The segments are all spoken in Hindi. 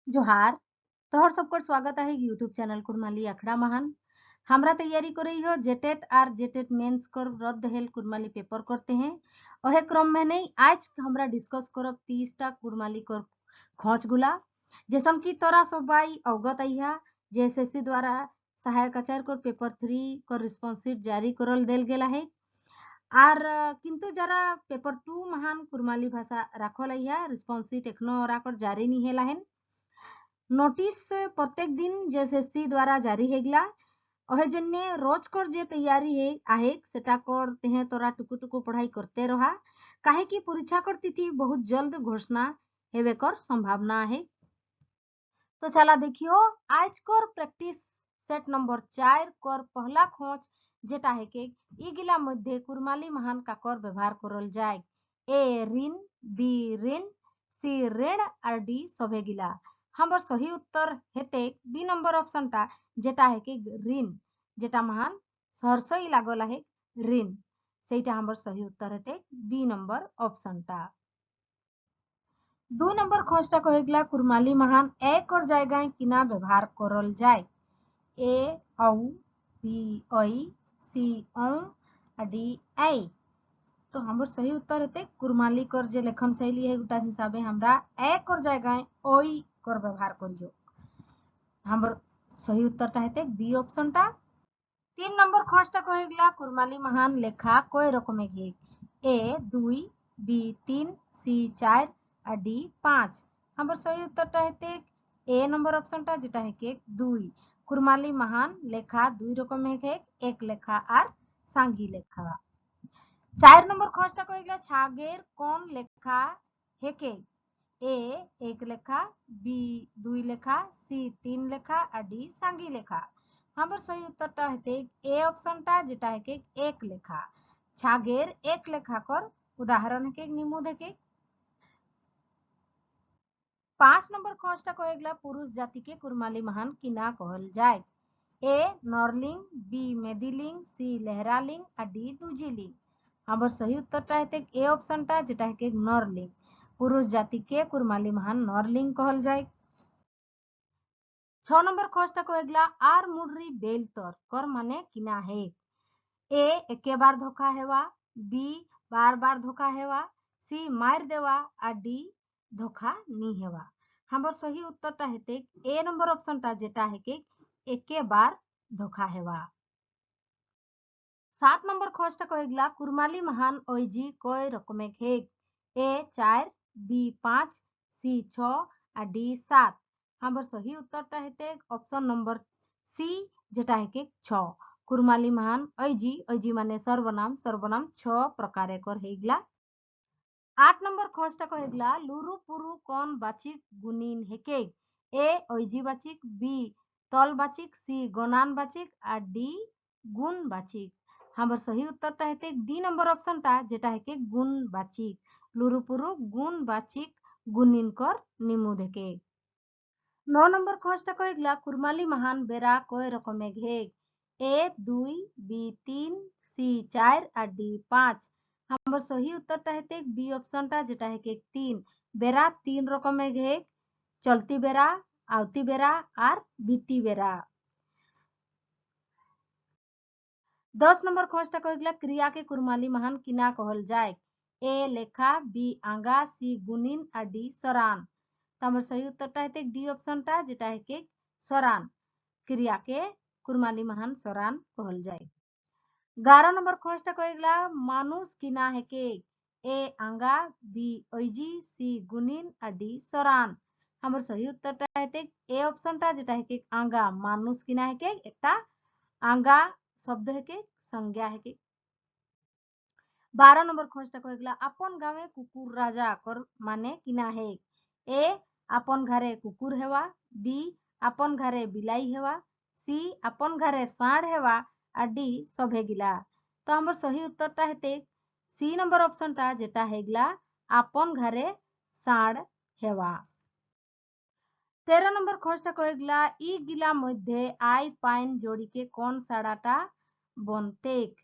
जोहार तोहर सबकर स्वागत है यूट्यूब चैनल कुड़माली अखड़ा महान। हमरा तैयारी कर रही हो जेटेट और जेटेट मेंस कर रद्द हेल कुड़माली पेपर करते हैं। ओहे क्रम में नहीं आज हमरा डिस्कस करब 30टा कुड़माली कर खोज गुला जैसन की तोरा सबाई अवगत अइहा जे एसएससी द्वारा सहायक आचार्य कर पेपर 3 कर रिस्पॉन्स शीट जारी करल देल गेला है। আর কিন্তু যারা পেপার 2 মহান কুরমালি ভাষা রাখল আইয়া রেসপন্স শিট এখনো রাকর জারি নি হেলা হেন नोटिस प्रत्येक दिन जेएसएससी द्वारा जारी हेगला ओहे जन्ने रोज कर जे तैयारी है आहे सेटा करते हैं तोरा टुकु टुकु पढ़ाई करते रहा काहे की परीक्षा कर तिथि बहुत जल्द घोषणा हेवे कर संभावना है। तो चला देखियो आज कर प्रैक्टिस सेट नंबर 4 कर पहला खोज जेटा है के इगिला मध्य कुरमाली महान का कर व्यवहार करल जाए ए ऋण बी ऋण सी ऋण और डी सभे गिला हमर सही उत्तर हेते बी नंबर ऑप्शन टा जेटा है कि ऋण जेटा महान सहरसई लागल है ऋण सेटा हमर सही उत्तर हेते बी नंबर ऑप्शन टा। 2 नंबर खोजटा कहेगला कुरमाली महान एक और जायगाय किना व्यवहार करल जाए ए औ बी ओई सी औ डी आई। तो हमर सही उत्तर हेते कुरमाली कर जे लेखन शैली है उटा हिसाबे हमरा एक और जायगाय ओई कर व्यवहार करियो हमर सही उत्तर टा हेते बी ऑप्शन टा। 3 नंबर खोजटा कहेगला कुरमाली महान लेखा कय रकमे घे ए 2 बी 3 सी 4 और डी 5 हमर सही उत्तरटा हेते ए नंबर ऑप्शनटा जेटा है के 2 कुरमाली महान लेखा 2 रकमे घे एक लेखा और सांगी लेखा। 4 नंबर खोजटा कहेगला छागेर कोन लेखा हेके ए 1 लेखा बी 2 लेखा सी 3 लेखा और डी सांगी लेखा हमर सही उत्तरटा हेते ए ऑप्शनटा जेटा है के एक लेखा छागेर एक लेखा कर उदाहरण है निमू देखे। 5 नंबर खोजटा कहेगला पुरुष जाति के कुरमाली महान किना कहल जाए ए नरलिंग बी मेदिलिंग सी लहरालिंग और डी दूजीलिंग हमर सही उत्तरटा हेते ए ऑप्शनटा जेटा है के नरलिंग पुरुष जाति के कुरमाली महान नरलिंग कहल जाए। 6 नंबर खोजटा कहेगला आर मुडरी बेलतर कर माने किना है ए एके बार धोखा हेवा बी बार बार धोखा हेवा सी मार देवा और डी धोखा नी हेवा हमर सही उत्तरटा हेते ए नंबर ऑप्शनटा जेटा है के एके बार धोखा हेवा। 7 नंबर खोजटा कहेगला कुरमाली महान ओइजी कय रकमे घेक ए 4 बी 5 सी 6 और डी 7 हमर सही उत्तरटा हेते ऑप्शन नंबर सी जेटा है के 6 कुरमाली महान ऐजी ऐजी माने सर्वनाम सर्वनाम 6 प्रकारे कर हेगला। 8 नंबर खोजटा कहेगला लुरु पुरु कौन बाचिक गुनिन हेके ए ऐजी बाचिक बी तल बाचिक सी गनान बाचिक और डी गुण बाचिक हमर सही उत्तरटा हेते डी नंबर ऑप्शनटा जेटा है के गुण बाचिक लुरु पुरु गुण बाचिक गुनिन कर निमु देके। 9 नंबर खोजटा कहेगला कुरमाली महान बेरा कय रकमे घेक ए 2 बी 3 सी 4 और डी 5 हमर सही उत्तरटा हेते बी ऑप्शनटा जेटा है के 3 बेरा 3 रकमे घेक चलती बेरा आवती बेरा और बीती बेरा। 10 नंबर खोजटा कहेगला क्रिया के कुरमाली महान किना कहल जाए ए लेखा बी आंगा सी गुनिन और डी सरान हमर सही उत्तरटा हेते डी ऑप्शनटा जेटा है के सरान क्रिया के कुरमाली महान सरान कहल जाए। 11 नंबर खोजटा कहेगला मानुष किना है के ए आंगा बी ऐजी सी गुनिन और डी सरान हमर सही उत्तरटा हेते ए ऑप्शनटा जेटा है के आंगा मानुष किना है के एकटा आंगा शब्द है के संज्ञा है के। 12 नंबर खोजटा कहेगला अपन गावे कुकुर राजा कर माने किना है ए अपन घरे कुकुर हेवा बी अपन घरे बिलाई हेवा सी अपन घरे साढ़ हेवा और डी सभे गिला तो हमर सही उत्तरटा हेते सी नंबर ऑप्शनटा जेटा हेगला अपन घरे साढ़ हेवा। 13 नंबर खोजटा कहेगला इ गिला मध्य आई पाइन जोड़ी के कौन साड़ाटा बनतेक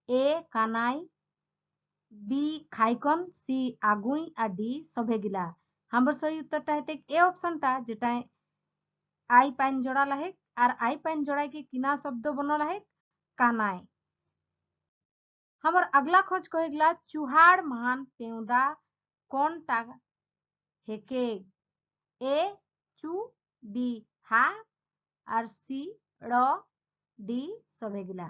ए कानाई बी खाइकन सी आगुई और डी सभे गिला हमर सही उत्तरटा हेते ए ऑप्शनटा जेटा आई पाइन जोड़ा लाहे और आई पाइन जोड़ा के किना शब्द बनल है कानाय। हमर अगला खोज कहेगला चुहाड़ मान पेउदा कौन टा हेके। ए चू बी हा और सी ड़ डी सभेगिला।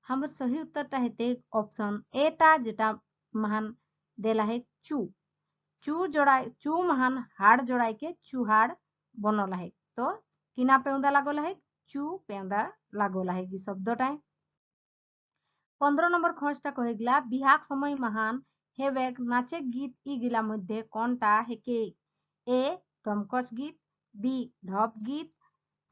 हमर सही उत्तरटा हेते ऑप्शन ए टा जेटा महान देला है चू। चू जोड़ाई चू महान हाड़ जोड़ाई के चूहाड़ बनल है। तो किना पेउदा लागल है चू पेउदा लागल है कि शब्दटा। 15 নম্বর খোঁজটা কহেগলা বিহাক সময় মহান হেবেক নাচে গীত ইগিলা মধ্যে কোনটা হেকে। এ দমকচ গীত, বি ঢপ গীত,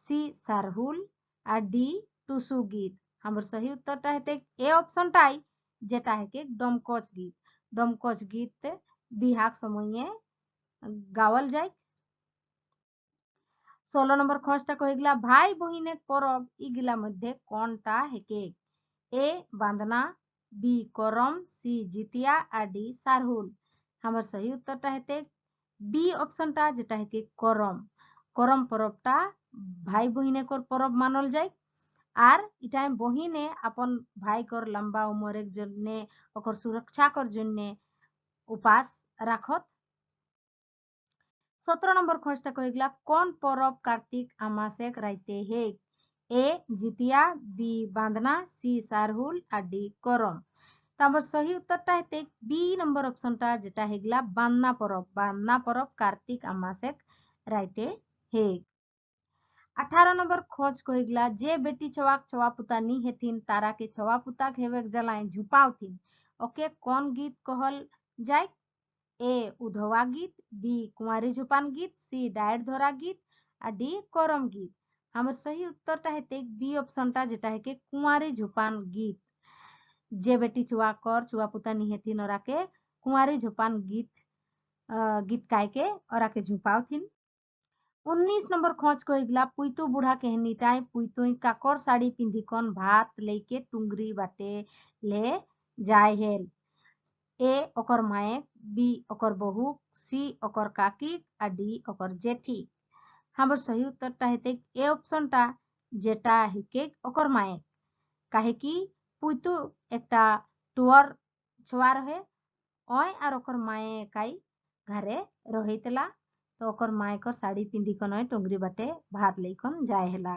সি সারহুল আর ডি টুসু গীত। আমার সহি উত্তরটা হেতে এ অপশনটাই যেটা হেকে দমকচ গীত। দমকচ গীত বিহাক সময়ে গাওয়াল যায়। 16 নম্বর খোঁজটা কহেগলা ভাই বহিনের পরব ইগিলা মধ্যে কোনটা হেকে। ए बांधना, बी करम, सी जितिया और डी सारहुल। हमार सही उत्तरटा हेते बी ऑप्शनटा जेटा है कि करम। करम परबटा भाई बहिने कर परब मानल जाय और इटाइम बहिने अपन भाई कर लंबा उमरेर जन्ने ओकर सुरक्षा कर जन्ने उपास राखत। 17 নম্বর खोजटा कहेगला कौन परब कार्तिक अमासेक राइते है। ए जितिया, बी बांधना, सी सारहुल और डी करम। तो আমার সহি উত্তরটা হেতে বি নম্বর অপশনটা যেটা হেগলা বান্না পরব। বান্না পরব কার্তিক আমাসেক রাইতে হে। 18 নম্বর खोज কহিগলা যে বেটি ছওয়াক ছওয়া পুতা নি হেथिन तारा के छवा पुता हेवेक जलाए झुपावथिन ओके कौन गीत कहल जाय। ए उधवा गीत, बी कुंवारी झुपान गीत, सी डायर धरा गीत और डी करम गीत। हमार सही उत्तरटा हेते बी ऑप्शनटा जेटा है कि कुंवारी झुपान गीत। जे बेटी चुआ कर चुआ पुता निहेथिन और आके कुंवारी झुपान गीत गीत गाय के और आके झुपावथिन। 19 नंबर खोज कहिगला पुइतु बूढ़ा कहनीटाई पुइतुई काकर साड़ी पिंधी कन भात लेके टुंगरी बाटे ले जाय हेल। ए ओकर माए, बी ओकर बहू, सी ओकर काकी और डी ओकर जेठी। हमर सही उत्तरटा हेते ए ऑप्शनटा जेटा हेके ओकर माए। काहे कि पुइतु एकटा टुअर छोआ रहे ओय और ओकर माए काई घरे रहितला तो ओकर माए कर साड़ी पिंधी कन टोंगरी बाटे भात लेकन जाय हेला।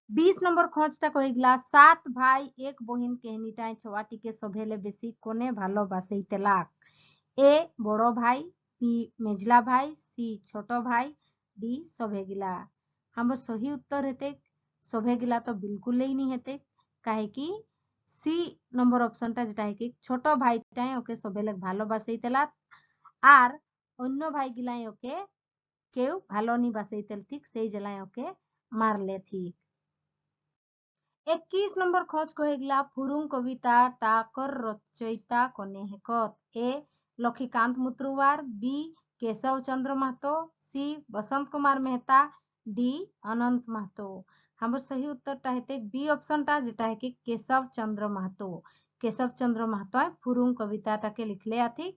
20 নম্বর खोजटा कहिगला 7 भाई एक बहिन कहनीटाई छोआटीके सभेले बेसी कोने भालोबासैतेला। ए बड़ो भाई, बी मेजला भाई, सी छोटो भाई, डी सभेगिला। हमर सही उत्तर हेते सभेगिला तो बिल्कुल ही नहीं हेते। काहे कि सी নম্বর অপশনটা যেটা है कि ছোট ভাইটাই ওকে সবেলে ভালোবাসাইতেলা আর অন্য ভাই গিলাই ওকে কেউ ভালো নি বাসাইতেল ঠিক সেই জেলায় ওকে মারলে ঠিক। 21 নম্বর खोज কহেগলা ফুরুং কবিতা টাকর রচয়িতা কোনে হেকত। ए লক্ষীকান্ত মুত্রুয়ার, बी केशव चंद्र महतो, सी बसंत कुमार मेहता, डी अनंत महतो। हमर सही उत्तरटा हेते बी ऑप्शनटा जेटा है कि केशव चंद्र महतो। केशव चंद्र महतो फुरुंग कविताटाके लिखले आथि।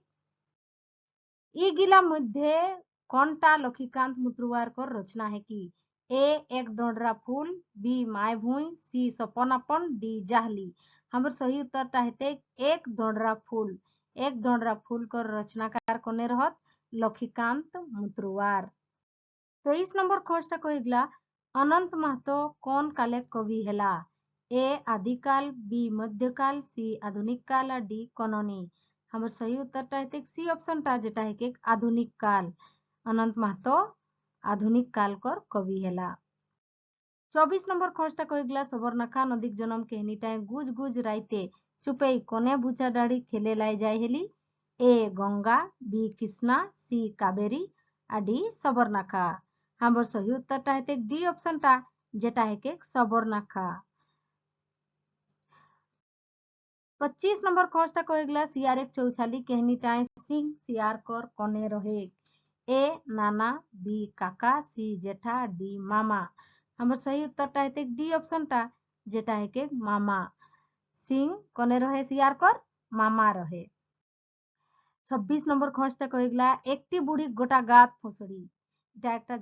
इगिला मध्य कोनटा लक्ष्मीकांत मुत्रुवारकर रचना है कि। ए एक डोडरा फूल, बी माय भूई, सी सपनापन, डी जाहली। हमर सही उत्तरटा हेते एक डोडरा फूल। एक डोडरा फूल कर रचनाकार कोने रहत लक्ष्मीकांत मुत्रुवार। 23 নম্বর खोजटा कहिगला अनंत महतो कौन काले कवि हेला। ए आदिकाल, बी मध्यकाल, सी आधुनिक काल और डी कननी। हमर सही उत्तरटा हेते सी ऑप्शनटा जेटा है कि आधुनिक काल। अनंत महतो आधुनिक काल कर कवि हेला। 24 নম্বর खोजटा कहिगला सबरनाखा नदीक जन्म कहनीटाई गुज गुज राइते चुपेई कोने बुचा डाड़ी खेले लाई जाय हेली। ए गंगा, बी कृष्णा, सी कावेरी और डी सबरनाखा। हमर सही उत्तरटा हेते डी ऑप्शनटा जेटा है कि सबरनाखा। 25 নম্বর खोजटा कहिगला सियार एक चौछाली कहनीटाई सिंह सियार कर कोने रहे। ए नाना, बी काका, सी जेठा, डी मामा। हमर सही उत्तरटा हेते डी ऑप्शनटा जेटा है कि मामा। सिंह कोने रहे सियार कर मामा रहे। 26 নম্বর खोजटा कहिगला एकटी बुढ़ी गोटा गात फसड़ी এটা একটা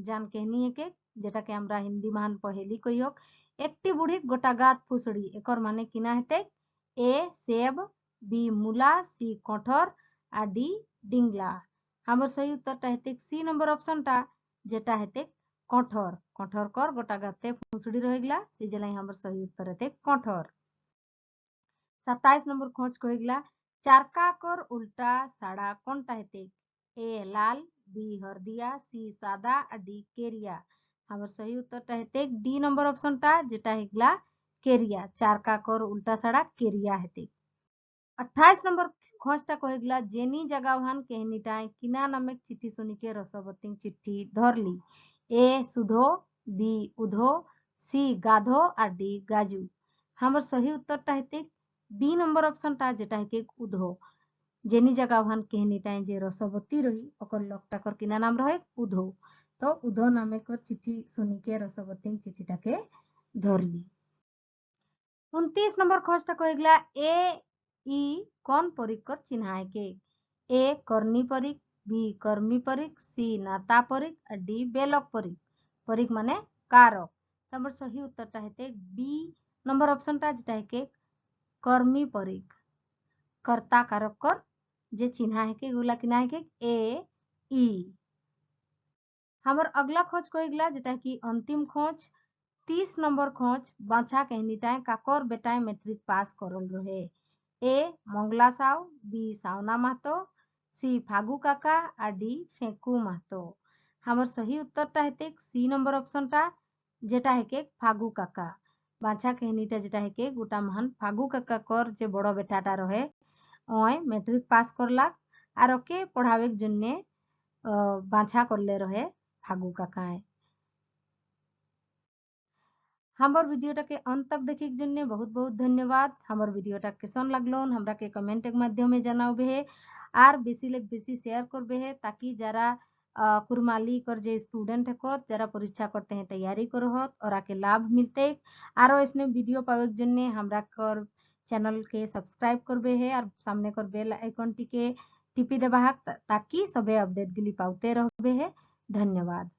জান কেহনি একে যেটাকে আমরা হিন্দি মান পহেলি কইওক একটি বুড়ি গোটা গাত ফুসড়ি একর মানে কিনা হেতে এ সেব বি মূলা সি কঠোর আর ডি ডিংলা আমার সহি উত্তরটা হেতে সি নম্বর অপশনটা যেটা হেতে কঠোর কঠোর কর গোটা গাতে ফুসড়ি রহিগলা সে জেলাই আমার সহি উত্তর হেতে কঠোর 27 নম্বর खोज কহিগলা চারকা কর উল্টা সাড়া কোনটা হেতে এ লাল বি হরদিয়া সি সাদা আর ডি কেরিয়া আমার সহি উত্তরটা হেতে ডি নম্বর অপশনটা যেটা হেগলা কেরিয়া চারকা কর উল্টা সাড়া কেরিয়া হেতে 28 নম্বর खोजটা কহিগলা जेनी जगावहान केहनीटाय किना नामक चिट्ठी सुनिके रसवती चिट्ठी धरली ए सुधो बी उधो सी गाधो আর ডি গাজু আমার সহি উত্তরটা হেতে বি নম্বর অপশনটা যেটা হেকে উধো जेनी जगावहान केहनीटाय जे रसवती रही ओकर लोकटाकर किना नाम रहे उधो तो उधो नामे कर चिट्ठी सुनिके रसवती चिट्ठीटाके धरली 29 নম্বর खोजটা কহিগলা এ ই কোন পরিকর চিহ্নায় কে এ করনি পরিক বি কর্মী পরিক সি নাতা পরিক আর ডি বেলক পরিক পরিক মানে কারক তোমার সহি উত্তরটা হেতে বি নম্বর অপশনটা যেটা হেকে কর্মী পরিক কর্তা কারক কর যে চিহ্না হেকে এগুলা কিনা হেকে এ ই हमर अगला खोज कहिगला जेटा कि अंतिम खोज 30 নম্বর खोज बाछा कहनीटाय काकोर बेटाय मैट्रिक पास करल रहे ए मंगला साव बी सावना महतो सी फागु काका আর ডি ফেকু মাহাতো हमर सही उत्तरটা হেতে সি নম্বর অপশনটা যেটা হেকে ফাগু কাকা বাছা कहनीটা যেটা হেকে গোটা মহান ফাগু কাকা কর যে বড় বেটাটা রহে ওই मैट्रिक पास করলাক আর ওকে পড়াবের জন্য বাছা করলে রহে फागु काकाए हमार वीडियोटा के अंत तक देखे के जन्य बहुत बहुत धन्यवाद हमार वीडियोटा कैसन लागलो हमरा के कमेंट के माध्यमे জানাবে है আর বেশি লোক বেশি शेयर करबे है ताकि जरा कुरमाली कर जे स्टूडेंट है को जरा परीक्षा करते हैं तैयारी करो होत और आके लाभ मिलते आरो इसने वीडियो पावे के जन्य हमरा कर चैनल के सब्सक्राइब करबे है और सामने कर बेल आइकन टी के टिपी देबा ताकि सबे अपडेट गिली पाते रहबे है धन्यवाद।